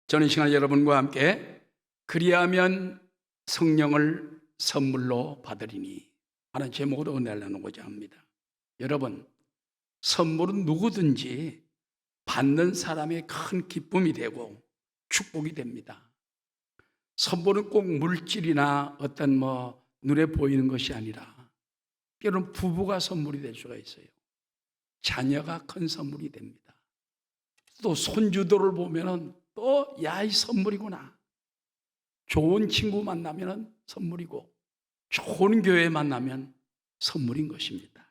저는 이 시간 여러분과 함께 그리하면 성령을 선물로 받으리니 하는 제목으로 은혜를 나누고자 합니다. 여러분, 선물은 누구든지 받는 사람의 큰 기쁨이 되고 축복이 됩니다. 선물은 꼭 물질이나 어떤 눈에 보이는 것이 아니라 때로는 부부가 선물이 될 수가 있어요. 자녀가 큰 선물이 됩니다. 또 손주들을 보면은 또 야, 이 선물이구나. 좋은 친구 만나면 선물이고 좋은 교회 만나면 선물인 것입니다.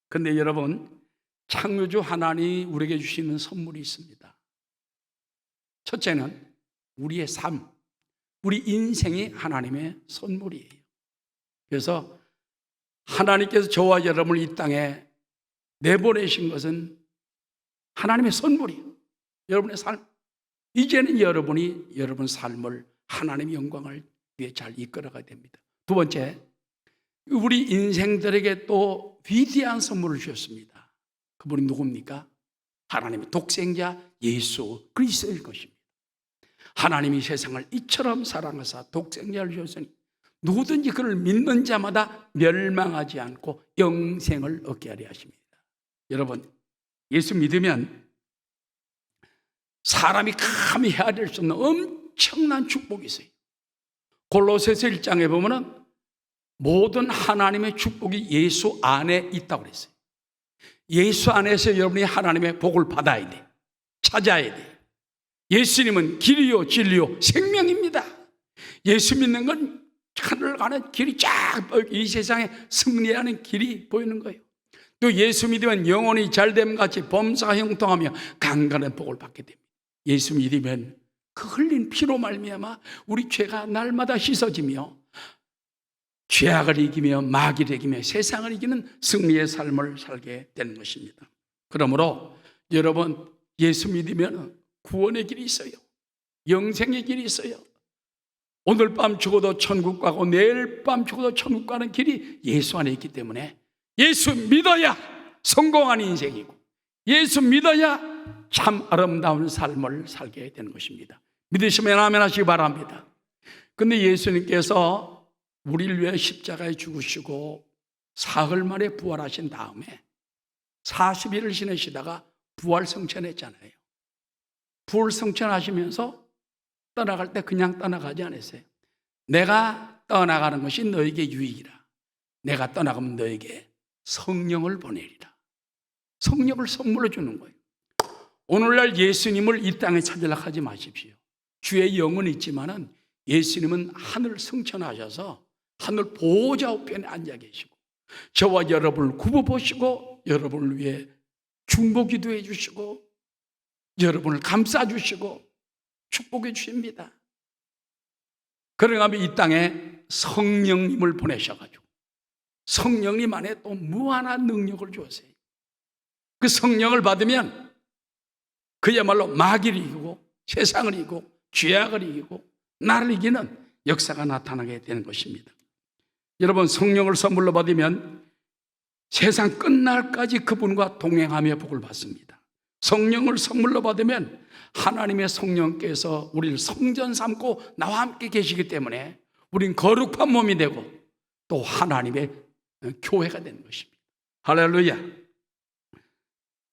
그런데 여러분, 창조주 하나님이 우리에게 주시는 선물이 있습니다. 첫째는 우리의 삶, 우리 인생이 하나님의 선물이에요. 그래서 하나님께서 저와 여러분을 이 땅에 내보내신 것은 하나님의 선물이에요. 여러분의 삶. 이제는 여러분이 여러분 삶을 하나님의 영광을 위해 잘 이끌어가야 됩니다. 두 번째, 우리 인생들에게 또 위대한 선물을 주셨습니다. 그분이 누굽니까? 하나님의 독생자 예수 그리스도일 것입니다. 하나님이 세상을 이처럼 사랑하사 독생자를 주셨으니 누구든지 그를 믿는 자마다 멸망하지 않고 영생을 얻게 하려 하십니다. 여러분, 예수 믿으면 사람이 감히 헤아릴 수 없는 엄청난 축복이 있어요. 골로새서 1장에 보면은 모든 하나님의 축복이 예수 안에 있다고 그랬어요. 예수 안에서 여러분이 하나님의 복을 받아야 돼. 찾아야 돼. 예수님은 길이요 진리요 생명입니다. 예수 믿는 건 하늘 가는 길이 쫙 이 세상에 승리하는 길이 보이는 거예요. 또 예수 믿으면 영혼이 잘됨 같이 범사가 형통하며 강건한 복을 받게 됩니다. 예수 믿으면 그 흘린 피로 말미암아 우리 죄가 날마다 씻어지며 죄악을 이기며 마귀를 이기며 세상을 이기는 승리의 삶을 살게 되는 것입니다. 그러므로 여러분, 예수 믿으면 구원의 길이 있어요. 영생의 길이 있어요. 오늘 밤 죽어도 천국 가고 내일 밤 죽어도 천국 가는 길이 예수 안에 있기 때문에 예수 믿어야 성공한 인생이고 예수 믿어야 참 아름다운 삶을 살게 되는 것입니다. 믿으시면 아멘 하시기 바랍니다. 근데 예수님께서 우리를 위해 십자가에 죽으시고 사흘 만에 부활하신 다음에 40일을 지내시다가 부활성천했잖아요. 부활성천하시면서 떠나갈 때 그냥 떠나가지 않았어요. 내가 떠나가는 것이 너에게 유익이라. 내가 떠나가면 너에게 성령을 보내리라. 성령을 선물로 주는 거예요. 오늘날 예수님을 이 땅에 찾으려 하지 마십시오. 주의 영은 있지만은 예수님은 하늘 승천하셔서 하늘 보호자 우편에 앉아 계시고 저와 여러분을 굽어보시고 여러분을 위해 중보기도해 주시고 여러분을 감싸주시고 축복해 주십니다. 그러면 이 땅에 성령님을 보내셔가지고 성령님 안에 또 무한한 능력을 주었어요. 그 성령을 받으면 그야말로 마귀를 이기고 세상을 이기고 죄악을 이기고 나를 이기는 역사가 나타나게 되는 것입니다. 여러분, 성령을 선물로 받으면 세상 끝날까지 그분과 동행하며 복을 받습니다. 성령을 선물로 받으면 하나님의 성령께서 우리를 성전 삼고 나와 함께 계시기 때문에 우린 거룩한 몸이 되고 또 하나님의 교회가 되는 것입니다. 할렐루야.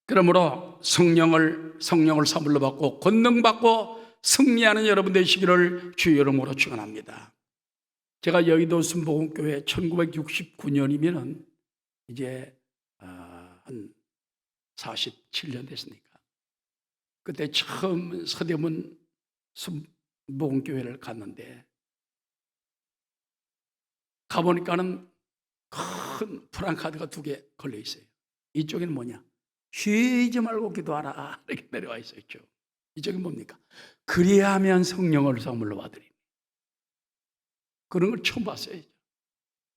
그러므로 성령을 선물로 받고 권능받고 승리하는 여러분 되시기를 주의 이름으로 축원합니다. 제가 여의도 순복음교회 1969년이면 이제 한 47년 됐으니까 그때 처음 서대문 순복음교회를 갔는데 가보니까는 큰 프랑카드가 2개 걸려 있어요. 이쪽에는 뭐냐? 쉬지 말고 기도하라 이렇게 내려와 있었죠. 이쪽이 뭡니까? 그리하면 성령을 선물로 받으리. 그런 걸 처음 봤어요.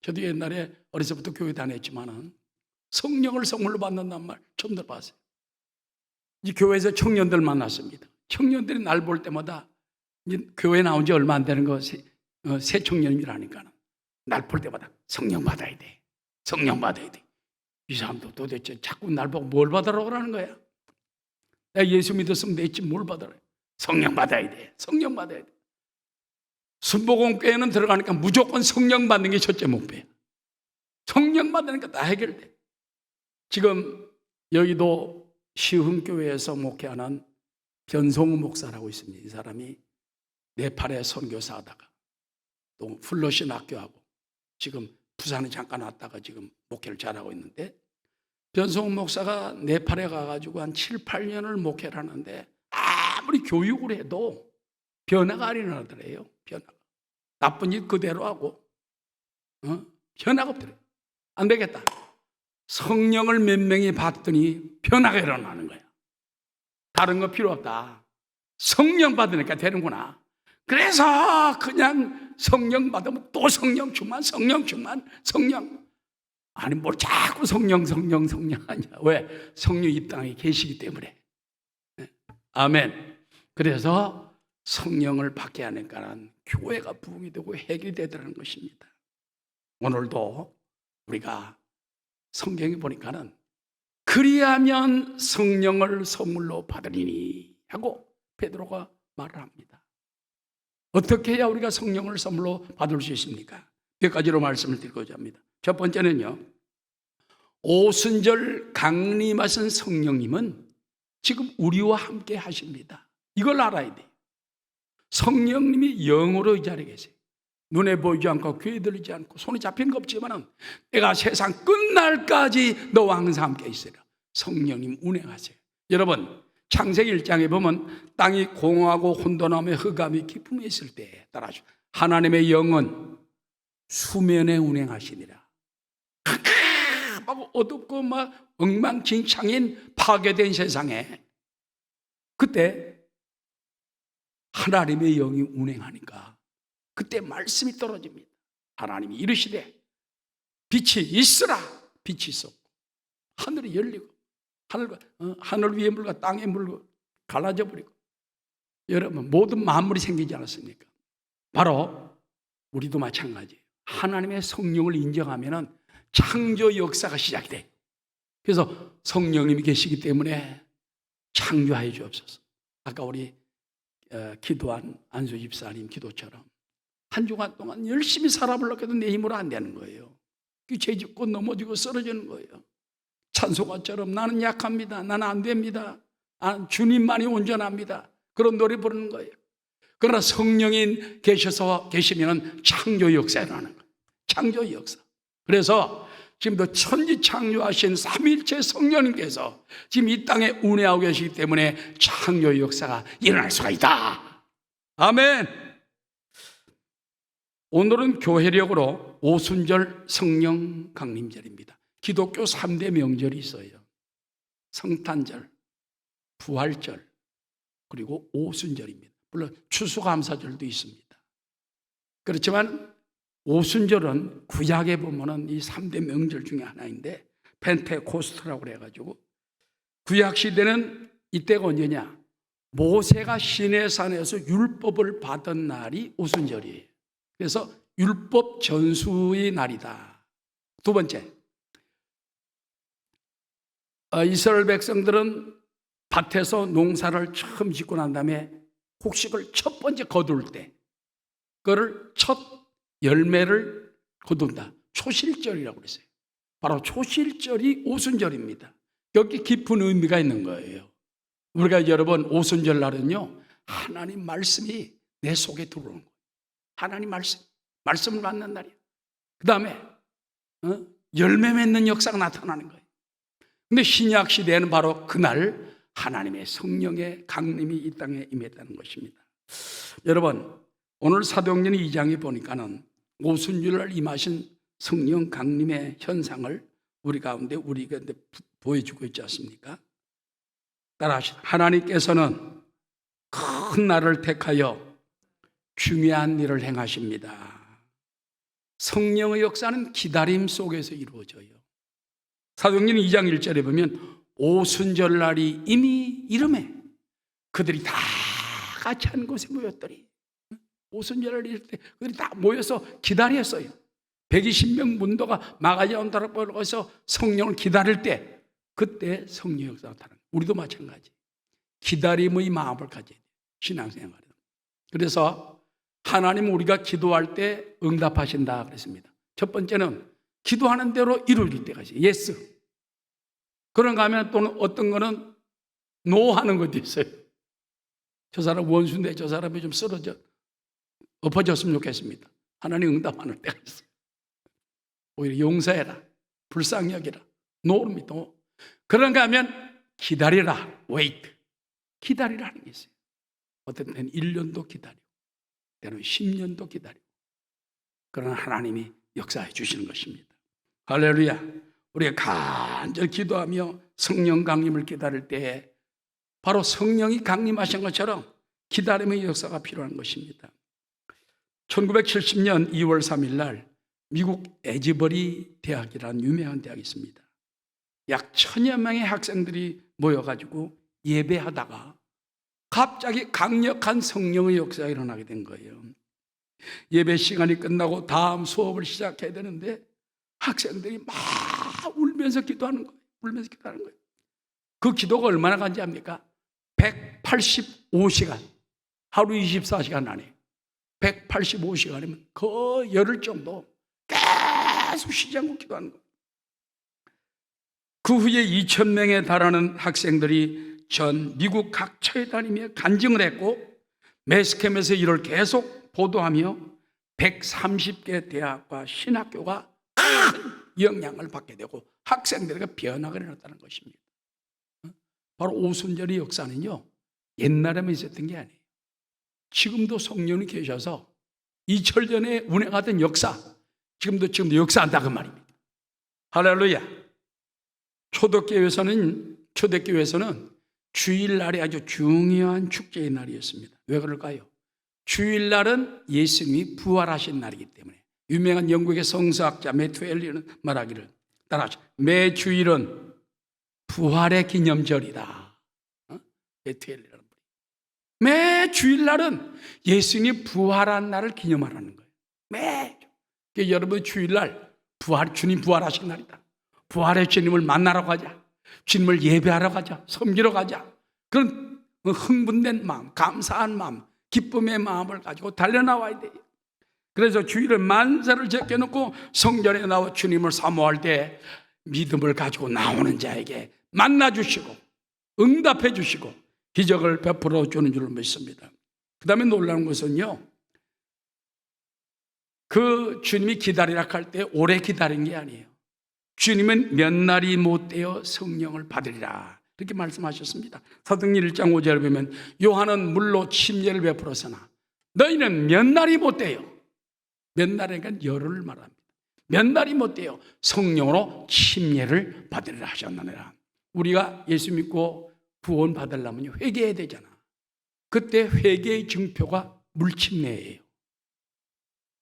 저도 옛날에 어려서부터 교회 다녔지만은 성령을 선물로 받는단 말 처음 들어봤어요. 이 교회에서 청년들 만났습니다. 청년들이 날 볼 때마다 이제 교회 나온 지 얼마 안 되는 거 새 청년이라니까 날 볼 때마다 성령 받아야 돼. 성령 받아야 돼. 이 사람도 도대체 자꾸 날 보고 뭘 받으라고 그러는 거야? 내가 예수 믿었으면 됐지 뭘 받으라. 성령 받아야 돼. 성령 받아야 돼. 순복음교회는 들어가니까 무조건 성령 받는 게 첫째 목표야. 성령 받으니까 다 해결돼. 지금 여의도 시흥교회에서 목회하는 변성우 목사라고 있습니다. 이 사람이 네팔에 선교사 하다가 또 플러신 학교하고 지금 부산에 잠깐 왔다가 지금 목회를 잘하고 있는데, 변성우 목사가 네팔에 가가지고 한 7, 8년을 목회를 하는데 아무리 교육을 해도 변화가 안 일어나더래요. 변화가. 나쁜 짓 그대로 하고 변화가 없더래요. 안 되겠다. 성령을 몇 명이 받더니 변화가 일어나는 거야. 다른 거 필요 없다. 성령 받으니까 되는구나. 그래서 그냥 성령 받으면 또 성령 충만, 성령 충만, 성령. 아니 뭘 자꾸 성령 하냐. 왜? 성령 이 땅에 계시기 때문에. 아멘. 그래서 성령을 받게 하니까는 교회가 부흥이 되고 해결이 되더라는 것입니다. 오늘도 우리가 성경에 보니까는 그리하면 성령을 선물로 받으리니 하고 베드로가 말을 합니다. 어떻게 해야 우리가 성령을 선물로 받을 수 있습니까? 몇 가지로 말씀을 드리고자 합니다. 첫 번째는요, 오순절 강림하신 성령님은 지금 우리와 함께 하십니다. 이걸 알아야 돼요. 성령님이 영으로 이 자리에 계세요. 눈에 보이지 않고 귀에 들리지 않고 손에 잡힌 거 없지만 내가 세상 끝날까지 너와 항상 함께 있으리라. 성령님 운행하세요. 여러분, 창세기 1장에 보면 땅이 공허하고 혼돈함에 흑암이 깊음에 있을 때 따라하시오. 하나님의 영은 수면에 운행하시니라. 막 어둡고 막 엉망진창인 파괴된 세상에 그때 하나님의 영이 운행하니까 그때 말씀이 떨어집니다. 하나님이 이르시되 빛이 있으라. 빛이 있었고 하늘이 열리고 하늘 위의 물과 땅의 물과 갈라져 버리고, 여러분 모든 만물이 생기지 않았습니까? 바로 우리도 마찬가지예요. 하나님의 성령을 인정하면은 창조 역사가 시작이 돼. 그래서 성령님이 계시기 때문에 창조하여 주옵소서. 아까 우리 기도한 안수 집사님 기도처럼 한 주간 동안 열심히 살아보려고 해도 내 힘으로 안 되는 거예요. 죄짓고 넘어지고 쓰러지는 거예요. 찬송가처럼 나는 약합니다. 나는 안 됩니다. 주님만이 온전합니다. 그런 노래 부르는 거예요. 그러나 성령이 계시면 창조 역사에 일어나는 거예요. 창조 역사. 그래서 지금도 천지 창조하신 삼위일체 성령님께서 지금 이 땅에 운행하고 계시기 때문에 창조 역사가 일어날 수가 있다. 아멘. 오늘은 교회력으로 오순절 성령 강림절입니다. 기독교 3대 명절이 있어요. 성탄절, 부활절, 그리고 오순절입니다. 물론 추수감사절도 있습니다. 그렇지만 오순절은 구약에 보면은 이 3대 명절 중에 하나인데 펜테코스트라고 그래가지고, 구약 시대는 이때가 언제냐? 모세가 시내산에서 율법을 받은 날이 오순절이에요. 그래서 율법 전수의 날이다. 두 번째, 이스라엘 백성들은 밭에서 농사를 처음 짓고 난 다음에 곡식을 첫 번째 거둘 때 그거를 첫 열매를 거둔다. 초실절이라고 그랬어요. 바로 초실절이 오순절입니다. 여기 깊은 의미가 있는 거예요. 우리가 여러분 오순절 날은요, 하나님 말씀이 내 속에 들어오는 거예요. 하나님 말씀을 받는 날이에요. 그 다음에 열매 맺는 역사가 나타나는 거예요. 근데 신약 시대에는 바로 그날 하나님의 성령의 강림이 이 땅에 임했다는 것입니다. 여러분, 오늘 사도행전 2장에 보니까는 오순절날 임하신 성령 강림의 현상을 우리 가운데 우리가 보여주고 있지 않습니까? 따라하시다. 하나님께서는 큰 날을 택하여 중요한 일을 행하십니다. 성령의 역사는 기다림 속에서 이루어져요. 사도행전 2장 1절에 보면 오순절날이 이미 이름에 그들이 다 같이 한 곳에 모였더니, 오순절날 이럴 때 그들이 다 모여서 기다렸어요. 120명 문도가 마가야 온다라고 해서 성령을 기다릴 때 그때 성령 역사가 나타나는 거예요. 우리도 마찬가지. 기다림의 마음을 가져야 돼요. 신앙생활은. 그래서 하나님 우리가 기도할 때 응답하신다 그랬습니다. 첫 번째는 기도하는 대로 이루어질 때가 있어요. 예스. 그런가 하면 또는 어떤 거는 노 하는 것도 있어요. 저 사람 원수인데 저 사람이 좀 쓰러져 엎어졌으면 좋겠습니다. 하나님 응답하는 때가 있어요. 오히려 용서해라, 불쌍히 여기라, 노입니다. 그런가 하면 기다리라, wait. 기다리라는 게 있어요. 어떤 때는 1년도 기다리고 때로는 10년도 기다리고, 그러나 하나님이 역사해 주시는 것입니다. 할렐루야. 우리가 간절히 기도하며 성령 강림을 기다릴 때 바로 성령이 강림하신 것처럼 기다림의 역사가 필요한 것입니다. 1970년 2월 3일 날 미국 에즈버리 대학이라는 유명한 대학이 있습니다. 약 1000여 명의 학생들이 모여가지고 예배하다가 갑자기 강력한 성령의 역사가 일어나게 된 거예요. 예배 시간이 끝나고 다음 수업을 시작해야 되는데 학생들이 막 울면서 기도하는 거예요. 울면서 기도하는 거예요. 그 기도가 얼마나 간지 압니까? 185시간. 하루 24시간 안에 185시간이면 거의 열흘 정도 계속 쉬지 않고 기도하는 거예요. 그 후에 2000명에 달하는 학생들이 전 미국 각처에 다니며 간증을 했고, 매스컴에서 이를 계속 보도하며 130개 대학과 신학교가 큰 영향을 받게 되고 학생들에게 변화가 일어났다는 것입니다. 바로 오순절의 역사는요, 옛날에만 있었던 게 아니에요. 지금도 성령이 계셔서 2000년에 운행하던 역사, 지금도 역사한다 그 말입니다. 할렐루야. 초대교회에서는 주일날이 아주 중요한 축제의 날이었습니다. 왜 그럴까요? 주일날은 예수님이 부활하신 날이기 때문에. 유명한 영국의 성서학자 매튜 엘리는 말하기를, 따라하죠. 매 주일은 부활의 기념절이다. 매튜 엘리라는 분이. 매 주일날은 예수님이 부활한 날을 기념하라는 거예요. 매. 그러니까 여러분 주일날 주님 부활하신 날이다. 부활의 주님을 만나러 가자. 주님을 예배하러 가자. 섬기러 가자. 그런 흥분된 마음, 감사한 마음, 기쁨의 마음을 가지고 달려나와야 돼요. 그래서 주일을 만사를 제껴놓고 성전에 나와 주님을 사모할 때 믿음을 가지고 나오는 자에게 만나주시고 응답해 주시고 기적을 베풀어 주는 줄 믿습니다. 그 다음에 놀라운 것은요, 그 주님이 기다리라 할 때 오래 기다린 게 아니에요. 주님은 몇 날이 못되어 성령을 받으리라 이렇게 말씀하셨습니다. 사도행전 1장 5절에 보면 요한은 물로 침례를 베풀었으나 너희는 몇 날이 못되어, 몇 날이니까 열흘을 말합니다. 몇 날이 못되어 성령으로 침례를 받으리라 하셨느니라. 우리가 예수 믿고 구원 받으려면 회개해야 되잖아. 그때 회개의 증표가 물침례예요.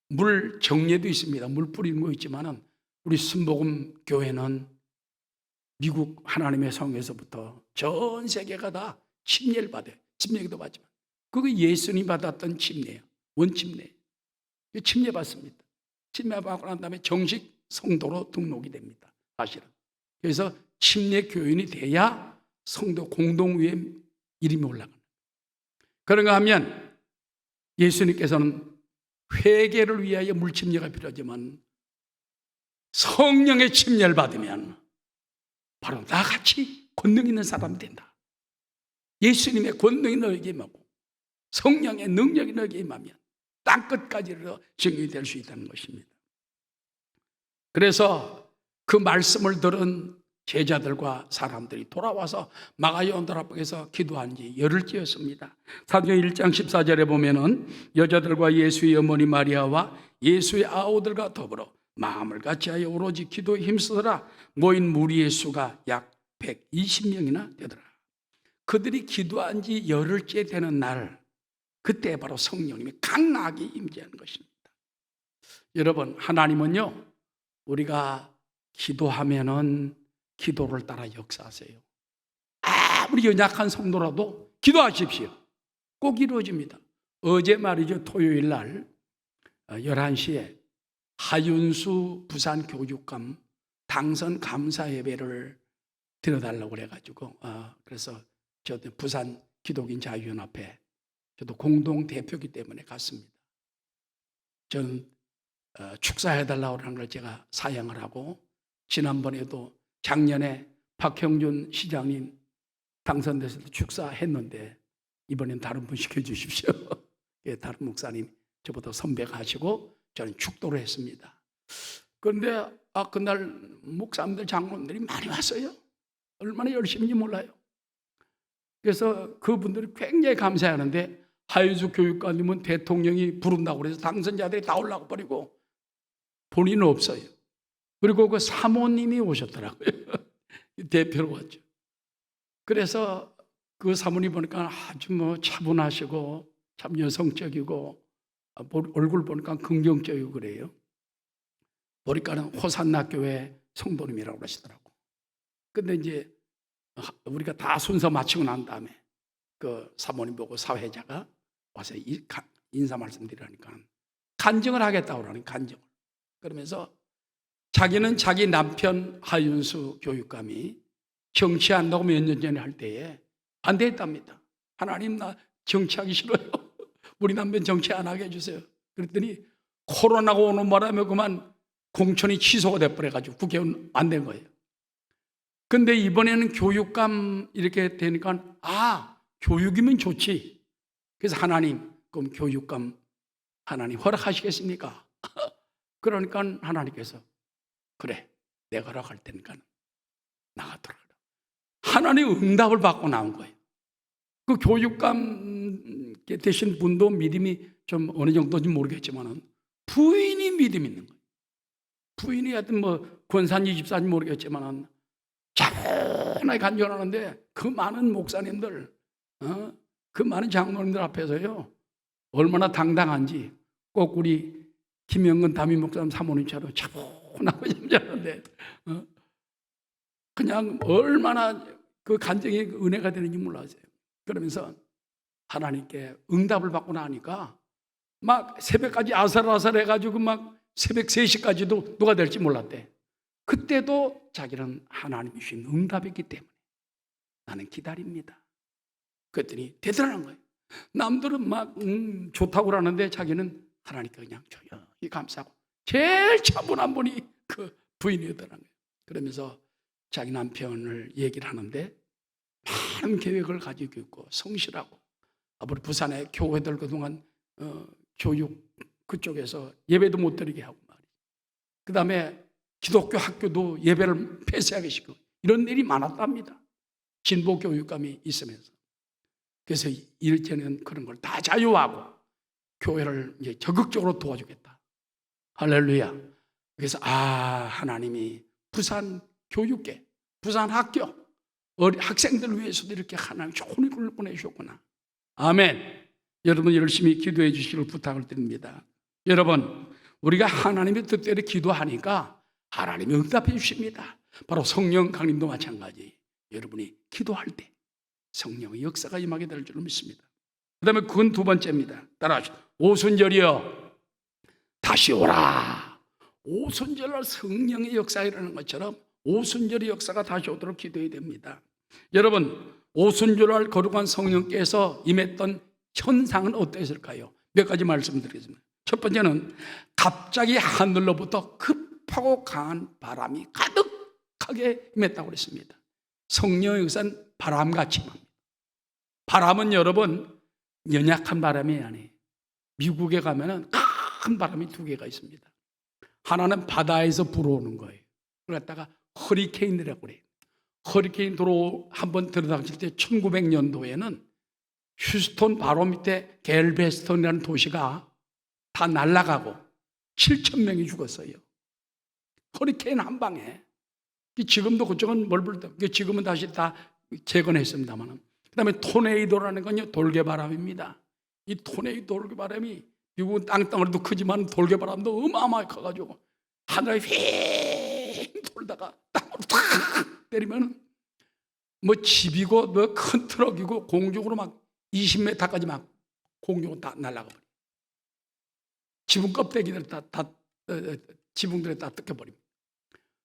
물 정례도 있습니다. 물 뿌리는 거 있지만은 우리 순복음 교회는 미국 하나님의 성에서부터 전 세계가 다 침례를 받아요. 침례기도 받지만 그게 예수님 받았던 침례예요. 원침례. 침례 받습니다. 침례 받고 난 다음에 정식 성도로 등록이 됩니다. 사실은. 그래서 침례 교인이 돼야 성도 공동위에 이름이 올라가는. 그런가 하면 예수님께서는 회개를 위하여 물침례가 필요하지만 성령의 침례를 받으면 바로 나같이 권능 있는 사람이 된다. 예수님의 권능이 너에게 임하고 성령의 능력이 너에게 임하면 땅끝까지 이르러 증인이 될 수 있다는 것입니다. 그래서 그 말씀을 들은 제자들과 사람들이 돌아와서 마가요한들 앞에서 기도한 지 열흘째였습니다. 사도행전 1장 14절에 보면은 여자들과 예수의 어머니 마리아와 예수의 아우들과 더불어 마음을 같이하여 오로지 기도에 힘쓰더라. 모인 무리의 수가 약 120명이나 되더라. 그들이 기도한 지 열흘째 되는 날, 그때 바로 성령님이 강하게 임재하는 것입니다. 여러분, 하나님은요, 우리가 기도하면은 기도를 따라 역사하세요. 아무리 연약한 성도라도 기도하십시오. 꼭 이루어집니다. 어제 말이죠, 토요일 날 11시에 하윤수 부산교육감 당선 감사 예배를 드려달라고 그래가지고 그래서 저 부산 기독인 자유연합회 저도 공동 대표이기 때문에 갔습니다. 저는 축사해달라고 하는 걸 제가 사양을 하고, 지난번에도 작년에 박형준 시장님 당선돼서 축사했는데 이번엔 다른 분 시켜주십시오. 예, 다른 목사님 저보다 선배가 하시고 저는 축도를 했습니다. 그런데 그날 목사님들 장로님들이 많이 왔어요. 얼마나 열심인지 몰라요. 그래서 그분들이 굉장히 감사하는데, 하유주 교육관님은 대통령이 부른다고 그래서 당선자들이 다 올라가 버리고 본인은 없어요. 그리고 그 사모님이 오셨더라고요. 대표로 왔죠. 그래서 그 사모님 보니까 아주 차분하시고 참 여성적이고 얼굴 보니까 긍정적이고 그래요. 보니까는 호산나 교회 성도님이라고 그러시더라고. 근데 이제 우리가 다 순서 마치고 난 다음에 그 사모님 보고 사회자가 와서 인사 말씀드리라니까 간증을 하겠다고 그러는, 간증을. 그러면서 자기는 자기 남편 하윤수 교육감이 정치한다고 몇 년 전에 할 때에 반대했답니다. 하나님, 나 정치하기 싫어요. 우리 남편 정치 안 하게 해주세요. 그랬더니 코로나가 오는 바람에 그만 공천이 취소가 돼버려가지고 국회의원 안 된 거예요. 근데 이번에는 교육감 이렇게 되니까 교육이면 좋지. 그래서 하나님, 그럼 교육감 하나님 허락하시겠습니까? 그러니까 하나님께서 그래, 내가 허락할 테니까 나가더라. 하나님 응답을 받고 나온 거예요. 그 교육감 되신 분도 믿음이 좀 어느 정도인지 모르겠지만 부인이 믿음 있는 거예요. 부인이 하여튼 권사님 집사님 모르겠지만 차분하게 간증하는데, 그 많은 목사님들, 그 많은 장로님들 앞에서요 얼마나 당당한지, 꼭 우리 김영근 담임 목사님 사모님처럼 차분하고 잠잠한데 그냥 얼마나 그 간증이 은혜가 되는지 몰라세요. 그러면서 하나님께 응답을 받고 나니까 막 새벽까지 아슬아슬해가지고 막 새벽 3시까지도 누가 될지 몰랐대. 그때도 자기는 하나님이 주신 응답이기 때문에 나는 기다립니다. 그랬더니 되더라는 거예요. 남들은 막 좋다고 그러는데 자기는 하나님께 그냥 조용히 감사하고, 제일 차분한 분이 그 부인이었더라는 거예요. 그러면서 자기 남편을 얘기를 하는데 많은 계획을 가지고 있고 성실하고, 우리 부산의 교회들 그동안 교육 그쪽에서 예배도 못 드리게 하고 말이에요. 그 다음에 기독교 학교도 예배를 폐쇄하게 시키고 이런 일이 많았답니다. 진보 교육감이 있으면서. 그래서 이제는 그런 걸 다 자유하고 교회를 이제 적극적으로 도와주겠다. 할렐루야. 그래서 하나님이 부산 교육계, 부산 학교, 학생들 위해서도 이렇게 하나님 좋은 일을 보내주셨구나. 아멘. 여러분 열심히 기도해 주시길 부탁을 드립니다. 여러분, 우리가 하나님의 뜻대로 기도하니까 하나님이 응답해 주십니다. 바로 성령 강림도 마찬가지. 여러분이 기도할 때 성령의 역사가 임하게 될 줄 믿습니다. 그 다음에 그건 두 번째입니다. 따라하시죠. 오순절이여 다시 오라. 오순절날 성령의 역사가 일어나는 것처럼 오순절의 역사가 다시 오도록 기도해야 됩니다. 여러분, 오순절날 거룩한 성령께서 임했던 현상은 어땠을까요? 몇 가지 말씀드리겠습니다. 첫 번째는 갑자기 하늘로부터 급하고 강한 바람이 가득하게 임했다고 그랬습니다. 성령의 역사는 바람같이 임합니다. 바람은 여러분 연약한 바람이 아니에요. 미국에 가면은 큰 바람이 2개가 있습니다. 하나는 바다에서 불어오는 거예요. 그걸 갖다가 허리케인이라고 그래요. 허리케인 도로 한번 들어닥칠 때 1900년도에는 휴스턴 바로 밑에 갤베스턴이라는 도시가 다 날아가고 7,000명이 죽었어요. 허리케인 한 방에. 지금도 그쪽은 뭘 부르다. 지금은 다시 다 재건했습니다만. 그 다음에 토네이도라는 건요, 돌개바람입니다. 이 토네이도 돌개바람이 미국은 땅덩어리도 크지만 돌개바람도 어마어마하게 커가지고 하늘에 휙 돌다가 땅으로 탁 때리면 집이고 큰 트럭이고 공중으로 막 20m까지 막 공중으로 다 날아가 버려요. 지붕 껍데기들 다 지붕들에 다 뜯겨버립니다.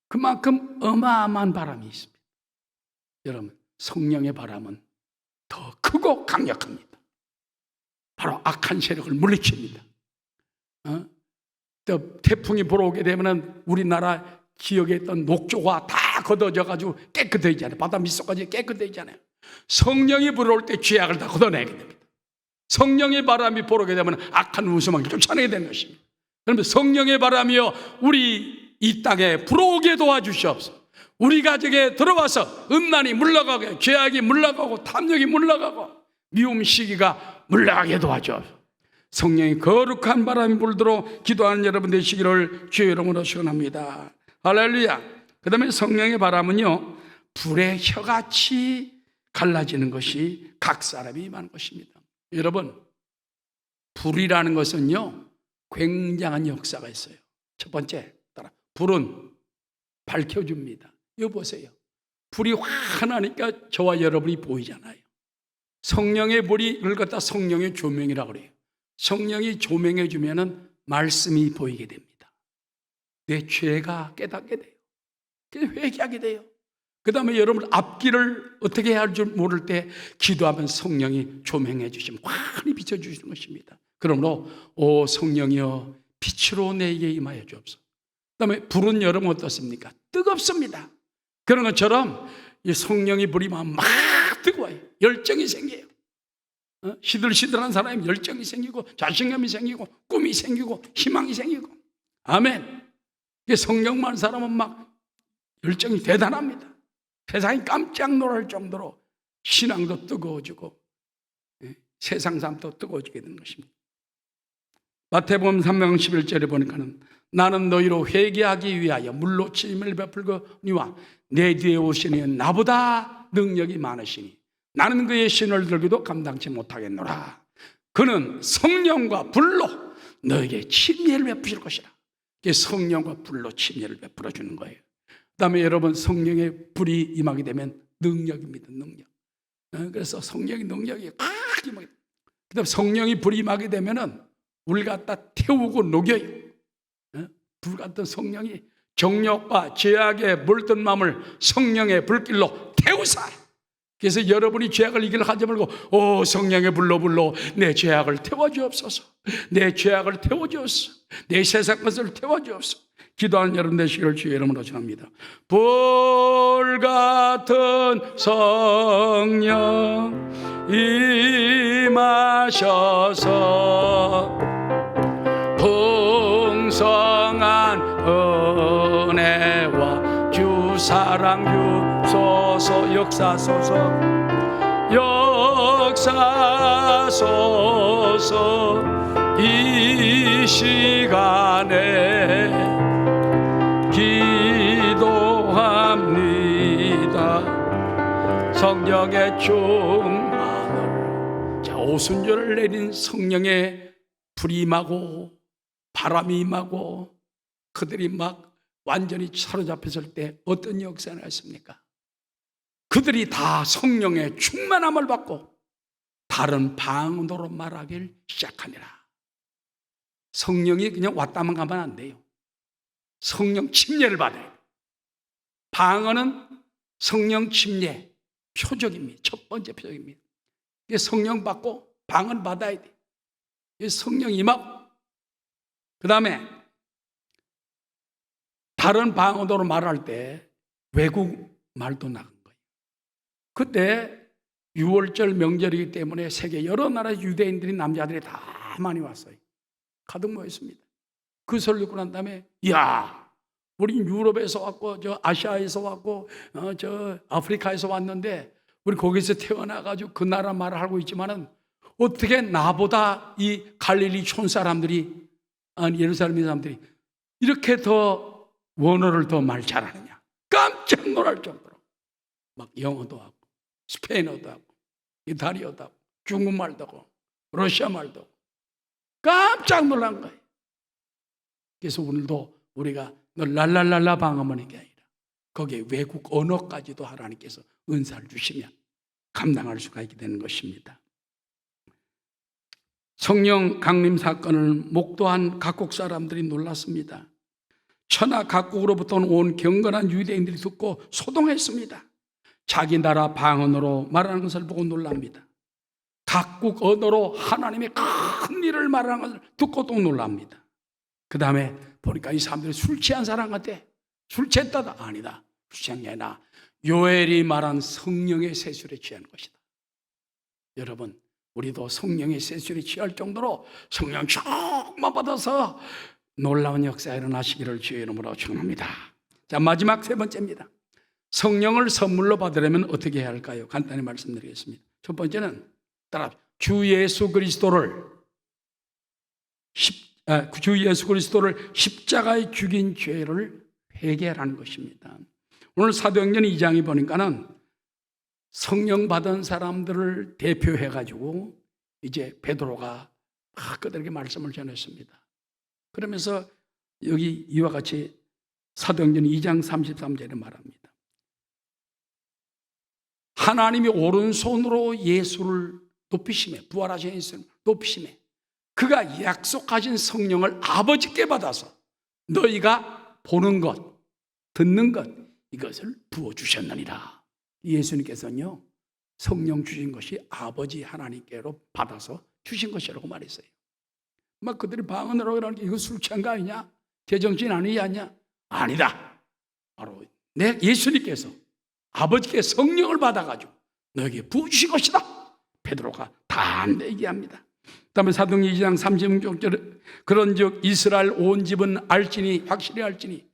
그만큼 어마어마한 바람이 있습니다. 여러분, 성령의 바람은 더 크고 강력합니다. 바로 악한 세력을 물리칩니다. 또 태풍이 불어오게 되면 우리나라 지역에 있던 녹조가 다 걷어져가지고 깨끗해지잖아요. 바다 밑속까지 깨끗해지잖아요. 성령이 불어올 때 죄악을 다 걷어내게 됩니다. 성령의 바람이 불어오게 되면 악한 우수망을 쫓아내게 되는 것입니다. 그러면 성령의 바람이여 우리 이 땅에 불어오게 도와주시옵소서. 우리 가정에 들어와서 음란이 물러가고 죄악이 물러가고 탐욕이 물러가고 미움 시기가 물러가게 도와주옵소서. 성령의 거룩한 바람이 불도록 기도하는 여러분 되시기를 주의 이름으로 축원합니다. 할렐루야. 그 다음에 성령의 바람은요, 불의 혀같이 갈라지는 것이 각 사람이 임하는 것입니다. 여러분, 불이라는 것은요 굉장한 역사가 있어요. 첫 번째, 불은 밝혀줍니다. 이거 보세요. 불이 환하니까 저와 여러분이 보이잖아요. 성령의 불이 이걸 갖다 성령의 조명이라고 그래요. 성령이 조명해 주면은 말씀이 보이게 됩니다. 내 죄가 깨닫게 돼요. 회개하게 돼요. 그 다음에 여러분 앞길을 어떻게 해야 할 줄 모를 때 기도하면 성령이 조명해 주시면 환히 비춰주시는 것입니다. 그러므로 오 성령이여 빛으로 내게 임하여 주옵소서. 그 다음에 불은 여러분 어떻습니까? 뜨겁습니다. 그런 것처럼 이 성령이 불이면 막 뜨거워요. 열정이 생겨요. 시들시들한 사람이 열정이 생기고 자신감이 생기고 꿈이 생기고 희망이 생기고 아멘. 성령 많은 사람은 막 열정이 대단합니다. 세상이 깜짝 놀랄 정도로 신앙도 뜨거워지고 세상 삶도 뜨거워지게 되는 것입니다. 마태복음 3장 11절에 보니까는 나는 너희로 회개하기 위하여 물로 침을 베풀거니와 내 뒤에 오시니 나보다 능력이 많으시니 나는 그의 신을 들기도 감당치 못하겠노라. 그는 성령과 불로 너에게 침례를 베푸실 것이라. 성령과 불로 침례를 베풀어 주는 거예요. 그 다음에 여러분 성령의 불이 임하게 되면 능력입니다. 능력. 그래서 성령의 능력이 막 임하게 됩니다. 그 다음에 성령이 불이 임하게 되면은 물 갖다 태우고 녹여요. 불 같은 성령이 정욕과 죄악에 물든 마음을 성령의 불길로 태우사. 그래서 여러분이 죄악을 이기려 하지 말고 오 성령의 불로 내 죄악을 태워주옵소서. 내 죄악을 태워주옵소서. 내 세상 것을 태워주옵소서. 기도하는 여러분 되시기를 주의 이름으로 전합니다. 불 같은 성령 임하셔서 풍성한 은혜와 주 사랑 주소서. 역사소서 이 시간에 기도합니다. 성령의 충만을 자 오순절을 내린 성령의 불이 임하고 바람이 임하고 그들이 막 완전히 사로잡혔을 때 어떤 역사가 있습니까? 그들이 다 성령의 충만함을 받고 다른 방언으로 말하길 시작하니라. 성령이 그냥 왔다만 가면 안 돼요. 성령 침례를 받아야 돼요. 방언은 성령 침례 표적입니다. 첫 번째 표적입니다. 성령 받고 방언 받아야 돼요. 성령 임하고 그 다음에 다른 방언으로 말할 때 외국 말도 나간 거예요. 그때 6월절 명절이기 때문에 세계 여러 나라 유대인들이 남자들이 다 많이 왔어요. 가득 모였습니다. 그 설교 듣고 난 다음에 이야 우리 유럽에서 왔고 저 아시아에서 왔고 저 아프리카에서 왔는데 우리 거기서 태어나가지고 그 나라 말을 하고 있지만은 어떻게 나보다 이 갈릴리 촌 사람들이 예루살렘 사람들이 이렇게 더 원어를 더 말 잘하느냐. 깜짝 놀랄 정도로 막 영어도 하고 스페인어도 하고 이탈리아도 하고 중국말도 하고 러시아 말도 하고 깜짝 놀란 거예요. 그래서 오늘도 우리가 랄랄랄라 방언하는 게 아니라 거기에 외국 언어까지도 하나님께서 은사를 주시면 감당할 수가 있게 되는 것입니다. 성령 강림 사건을 목도한 각국 사람들이 놀랐습니다. 천하 각국으로부터 온 경건한 유대인들이 듣고 소동했습니다. 자기 나라 방언으로 말하는 것을 보고 놀랍니다. 각국 언어로 하나님의 큰 일을 말하는 것을 듣고 또 놀랍니다. 그 다음에 보니까 이 사람들이 술 취한 사람 같아. 술 취했다다. 아니다. 술 취한 게 아니라 요엘이 말한 성령의 세술에 취한 것이다. 여러분, 우리도 성령의 세술에 취할 정도로 성령 충만 받아서 놀라운 역사가 일어나시기를 주의 이름으로 축원합니다. 자, 마지막 세 번째입니다. 성령을 선물로 받으려면 어떻게 해야 할까요? 간단히 말씀드리겠습니다. 첫 번째는 따라 주 예수 그리스도를 십자가에 죽인 죄를 회개하라는 것입니다. 오늘 사도행전 2장에 보니까는 성령 받은 사람들을 대표해가지고 이제 베드로가 그들에게 말씀을 전했습니다. 그러면서 여기 이와 같이 사도행전 2장 33절에 말합니다. 하나님이 오른손으로 예수를 높이시매, 부활하신 예수를 높이시매, 그가 약속하신 성령을 아버지께 받아서 너희가 보는 것, 듣는 것, 이것을 부어주셨느니라. 예수님께서는요, 성령 주신 것이 아버지 하나님께로 받아서 주신 것이라고 말했어요. 막 그들이 방언으로 그러는 게 이거 술 취한 거 아니냐? 제정신 아니냐? 아니다. 바로 예수님께서 아버지께 성령을 받아가지고 너에게 부어주신 것이다. 베드로가 단단히 얘기합니다. 다음에 사도행전 2장 36절에 그런즉 이스라엘 온 집은 알지니, 확실히 알지니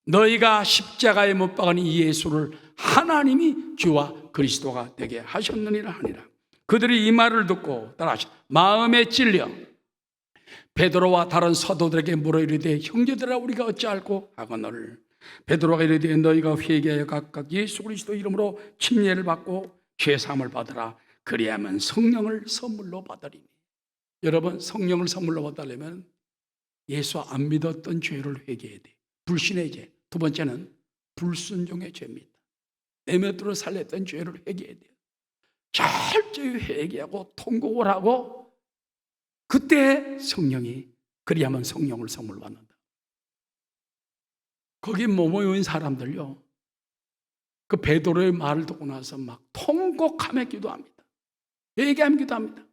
너희가 십자가에 못 박은 이 예수를 하나님이 주와 그리스도가 되게 하셨느니라 하니라. 그들이 이 말을 듣고 따라하시 마음에 찔려 베드로와 다른 사도들에게 물어 이르되 형제들아 우리가 어찌할꼬 하거늘 베드로가 이르되 너희가 회개하여 각각 예수 그리스도 이름으로 침례를 받고 죄사함을 받으라. 그리하면 성령을 선물로 받으리니. 여러분, 성령을 선물로 받으려면 예수 안 믿었던 죄를 회개해야 돼. 불신의 죄. 두 번째는 불순종의 죄입니다. 내면으로 살렸던 죄를 회개해야 돼요. 철저히 회개하고 통곡을 하고 그때 성령이, 그리하면 성령을 선물로 받는다. 거기 모인 사람들요, 그 베드로의 말을 듣고 나서 막 통곡하며 기도합니다. 회개하며 기도합니다.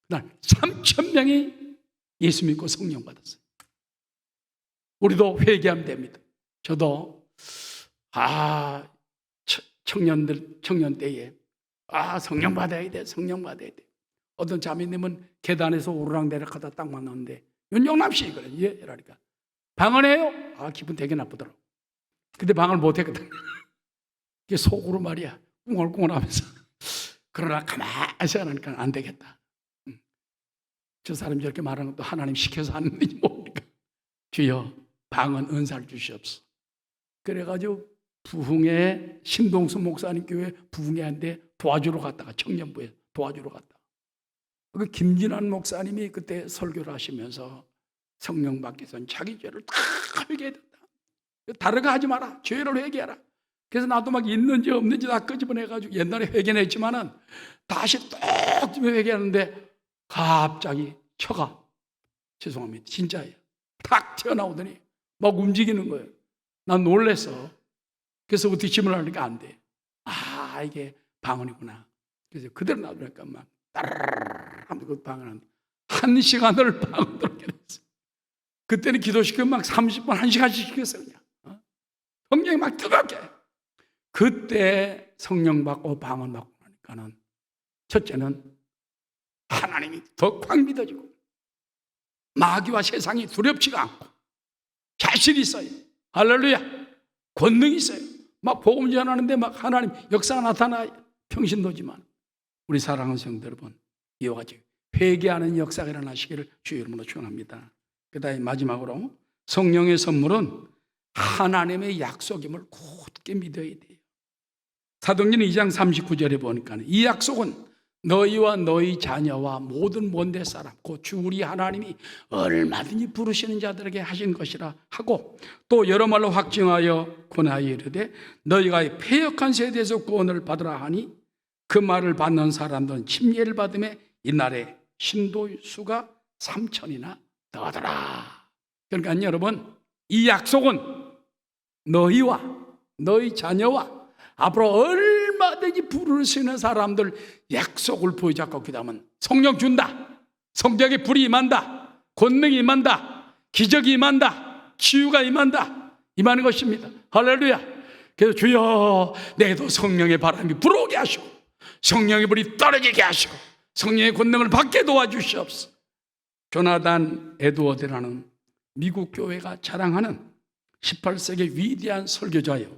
그날 3,000명이 예수 믿고 성령 받았어요. 우리도 회개하면 됩니다. 저도 청년 때에 성령 받아야 돼, 성령 받아야 돼. 어떤 자매님은 계단에서 오르락내리락 하다 딱 만났는데 윤영남 씨 그래. 예, 이러니까 방언해요? 기분 되게 나쁘더라고. 근데 방언을 못 했거든. 이게 속으로 말이야 꿍얼꿍얼하면서 그러나 가만히 생각하니까 안 되겠다. 저 사람이 저렇게 말하는 것도 하나님 시켜서 하는 건지 모르니까 주여 방언 은사를 주시옵소서. 그래가지고 부흥회 신동수 목사님 교회 부흥회한테 도와주러 갔다가 청년부에 도와주러 갔다. 그 김진환 목사님이 그때 설교를 하시면서 성령 받기 전 자기 죄를 다 회개해야 된다. 다르게 하지 마라. 죄를 회개하라. 그래서 나도 막 있는지 없는지 다 끄집어내가지고 옛날에 회개는 했지만은 다시 똑 회개하는데 갑자기 혀가 죄송합니다. 진짜예요. 탁 튀어나오더니 막 움직이는 거예요. 난 놀랬어. 그래서 어떻게 질문을 하니까 안 돼. 이게 방언이구나. 그래서 그대로 놔두니까 막 따르르르 하면서 그 방언하는데 1시간을 방언으로 했어요. 그때는 기도시키면 막 30분, 1시간씩 시켰어요. 그냥. 성령이 막 뜨겁게. 그때 성령 받고 방언 받고 나니까는 첫째는 하나님이 더 확 믿어지고 마귀와 세상이 두렵지가 않고 자신 있어요. 할렐루야. 권능이 있어요. 막 복음 전하는데 막 하나님 역사가 나타나요. 평신도지만 우리 사랑하는 성도 여러분, 이와 같이 회개하는 역사가 일어나시기를 주의 이름으로 축원합니다. 그다음에 마지막으로 성령의 선물은 하나님의 약속임을 굳게 믿어야 돼요. 사도행전 2장 39절에 보니까 이 약속은 너희와 너희 자녀와 모든 먼데 사람 곧 주 우리 하나님이 얼마든지 부르시는 자들에게 하신 것이라 하고 또 여러 말로 확증하여 권하여 이르되 너희가 패역한 세대에서 구원을 받으라 하니 그 말을 받는 사람들은 침례를 받음에 이날에 신도 수가 3,000이나 더하더라. 그러니까 여러분, 이 약속은 너희와 너희 자녀와 앞으로 얼마든지 부를 수 있는 사람들 약속을 보여잡고 기도하면 성령 준다. 성령의 불이 임한다. 권능이 임한다. 기적이 임한다. 치유가 임한다. 임하는 것입니다. 할렐루야. 그래서 주여, 내게도 성령의 바람이 불어오게 하시고 성령의 불이 떨어지게 하시고 성령의 권능을 받게 도와주시옵소서. 조나단 에드워드라는 미국 교회가 자랑하는 18세기 위대한 설교자요,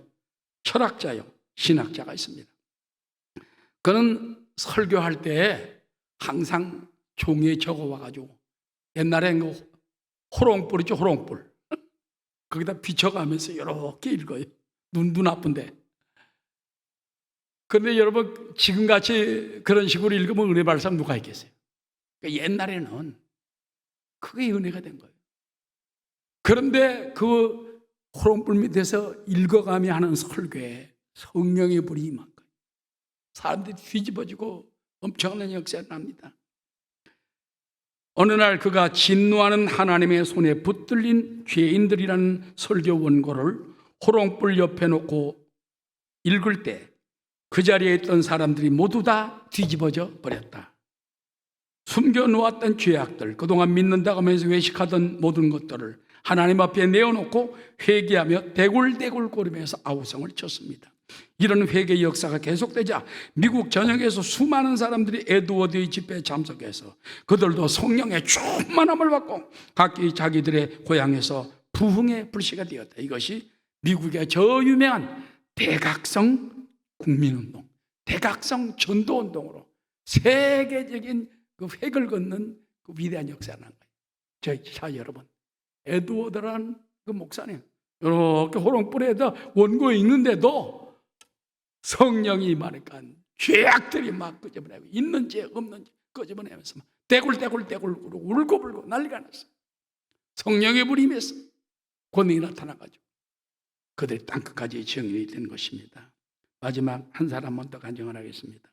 철학자요, 신학자가 있습니다. 그는 설교할 때 항상 종이에 적어와가지고, 옛날엔 그 호롱불 있죠, 호롱불. 거기다 비춰가면서 이렇게 읽어요. 눈 아픈데. 그런데 여러분, 지금같이 그런 식으로 읽으면 은혜 받을 사람 누가 있겠어요? 그러니까 옛날에는 그게 은혜가 된 거예요. 그런데 그 호롱불 밑에서 읽어가며 하는 설교에 성령의 불이 임한 거예요. 사람들이 뒤집어지고 엄청난 역사가 납니다. 어느 날 그가 진노하는 하나님의 손에 붙들린 죄인들이라는 설교 원고를 호롱불 옆에 놓고 읽을 때 그 자리에 있던 사람들이 모두 다 뒤집어져 버렸다. 숨겨놓았던 죄악들, 그동안 믿는다고 하면서 외식하던 모든 것들을 하나님 앞에 내어놓고 회개하며 대굴대굴거리면서 아우성을 쳤습니다. 이런 회개 역사가 계속되자 미국 전역에서 수많은 사람들이 에드워드의 집회에 참석해서 그들도 성령의 충만함을 받고 각기 자기들의 고향에서 부흥의 불씨가 되었다. 이것이 미국의 저 유명한 대각성 국민운동, 대각성 전도운동으로 세계적인 그 획을 긋는 그 위대한 역사가 난 거예요. 자, 여러분, 에드워드라는 그 목사님 이렇게 호롱불에다 원고 읽는데도 성령이 임하니까 죄악들이 막 끄집어내고 있는 죄 없는 죄 끄집어내면서 막 대굴대굴 울고불고 난리가 났어요. 성령의 불이 임해서 권능이 나타나가지고 그들이 땅끝까지 정인이 된 것입니다. 마지막 한 사람만 더 간증을 하겠습니다.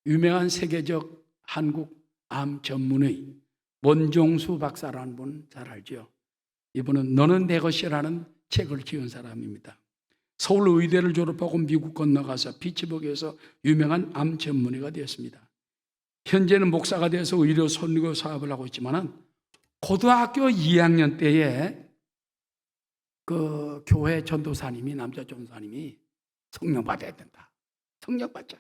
유명한 세계적 한국 암 전문의 원종수 박사라는 분 잘 알죠? 이분은 너는 내 것이라는 책을 지은 사람입니다. 서울의대를 졸업하고 미국 건너가서 피츠버그에서 유명한 암 전문의가 되었습니다. 현재는 목사가 되어서 의료 선교 사업을 하고 있지만 고등학교 2학년 때에 그 교회 전도사님이, 남자 전도사님이 성령 받아야 된다. 성령 받자.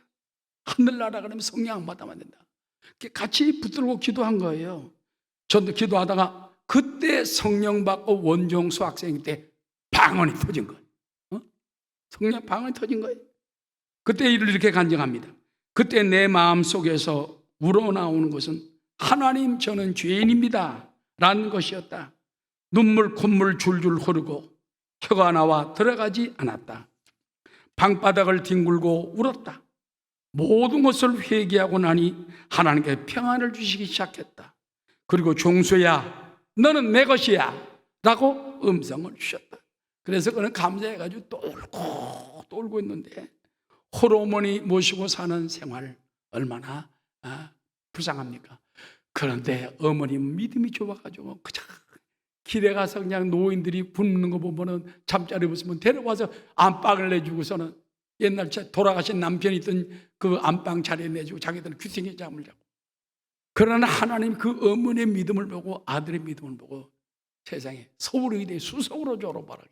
하늘나라 그러면 성령 안 받으면 안 된다. 같이 붙들고 기도한 거예요. 저도 기도하다가 그때 성령 받고 원종수 학생 때 방언이 터진 거예요. 성령 방언이 터진 거예요. 그때 이렇게 간증합니다. 그때 내 마음속에서 우러나오는 것은 하나님, 저는 죄인입니다 라는 것이었다. 눈물 콧물 줄줄 흐르고 혀가 나와 들어가지 않았다. 방바닥을 뒹굴고 울었다. 모든 것을 회개하고 나니 하나님께 평안을 주시기 시작했다. 그리고 종수야, 너는 내 것이야 라고 음성을 주셨다. 그래서 그는 감사해가지고 또 울고 있는데, 홀어머니 모시고 사는 생활 얼마나 불쌍합니까? 그런데 어머님 믿음이 좁아가지고 그저 길에 가서 그냥 노인들이 굶는 거 보면은 잠자리 없으면 데려와서 안방을 내주고서는 옛날 돌아가신 남편이 있던 그 안방 자리에 내주고 자기들은 귀퉁이 잠을 자고. 그러나 하나님 그 어머니의 믿음을 보고, 아들의 믿음을 보고 세상에 서울의대 수석으로 졸업하라고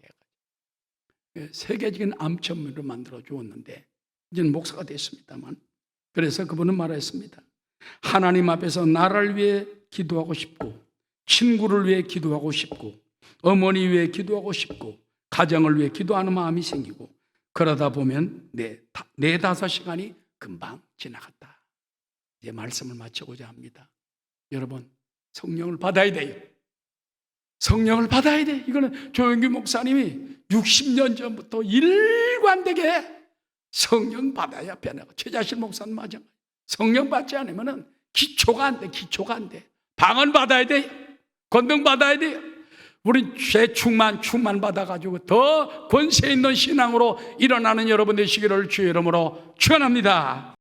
해가지고 세계적인 암천문으로 만들어 주었는데 이제는 목사가 됐습니다만, 그래서 그분은 말했습니다. 하나님 앞에서 나라를 위해 기도하고 싶고, 친구를 위해 기도하고 싶고, 어머니 위해 기도하고 싶고, 가정을 위해 기도하는 마음이 생기고, 그러다 보면 4-5시간이 금방 지나갔다. 이제 말씀을 마치고자 합니다. 여러분, 성령을 받아야 돼요. 성령을 받아야 돼. 이거는 조영규 목사님이 60년 전부터 일관되게 성령 받아야 변하고, 최자실 목사는 마찬가지. 성령 받지 않으면 기초가 안 돼. 기초가 안 돼. 방언 받아야 돼. 권능 받아야 돼요. 우리 죄 충만 받아가지고 더 권세 있는 신앙으로 일어나는 여러분 되시기를 주의 이름으로 축원합니다.